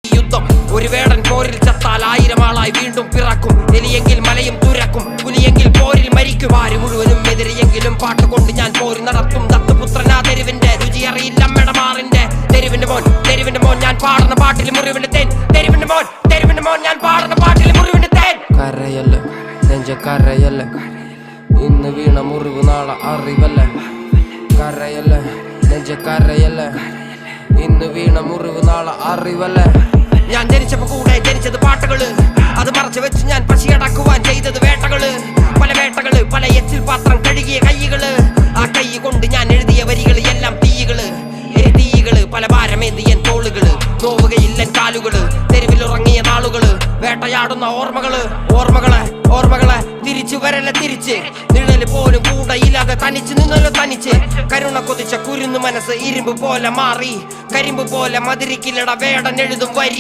യുദ്ധം ഒരു വേടൻ പോരിൽ ചത്താൽ 1000 ആളായി വീണ്ടും പിറക്കും. എലിയെങ്കിൽ മലയും തുരക്കും, പുലിയെങ്കിൽ പോരിൽ മരിക്കും. ആര് മുഴുവനും എതിരെയെങ്കിലും പാട്ടുകൊണ്ട് ഞാൻ പോരി നടത്തും. ദത്തുപുത്രനാ തെരുവിന്റെ രുചി അറിയില്ല മെടമാറിന്റെ. തെരുവിന്റെ മോൻ ഞാൻ പാടുന്ന പാട്ടിൽ മുറിവിന്റെ തേൻ. തെരുവിന്റെ മോൻ ഞാൻ പാടുന്ന പാട്ടിൽ മുറിവിന്റെ തേൻ. കരയല്ല നെഞ്ചക്കരയല്ല, ഇന്ന് വീണ മുറിവ് നാളെ അറിവല്ല. കരയല്ല നെഞ്ചക്കരയല്ല, ഇന്ന് വീണ മുറിവ് നാളെ അറിവല്ല. ഞാൻ ജനിച്ചപ്പോ കൂടെ ജനിച്ചത് പാട്ടുകള്, അത് മറച്ചു വെച്ച് ഞാൻ പശിയടക്കുവാൻ ചെയ്തത് വേട്ടകള്. പല വേട്ടകള്, പല എച്ചിൽ പാത്രം കഴുകിയ കൈകള്. ആ കൈ കൊണ്ട് ഞാൻ എഴുതിയ വരികള് എല്ലാം തീകള്. പല ഭാരമേന്തിയൻ തോളുകള്, നോവുകയില്ല കാലുകള്. തെരുവിലുറങ്ങിയ നാളുകള്, വേട്ടയാടുന്ന ഓർമ്മകളെ തിരിച്ചു വരല തിരിച്ച്. നിഴല് പോലും കൂടെ ഇല്ലാതെ തനിച്ച് നിന്നല്ലോ തനിച്ച്. കരുണ കൊതിച്ച കുരുന്നു മനസ്സ് ഇരുമ്പ് പോലെ മാറി. കരിമ്പ് പോലെ മതിരിക്കില്ലട വേടൻ എഴുതും വരി.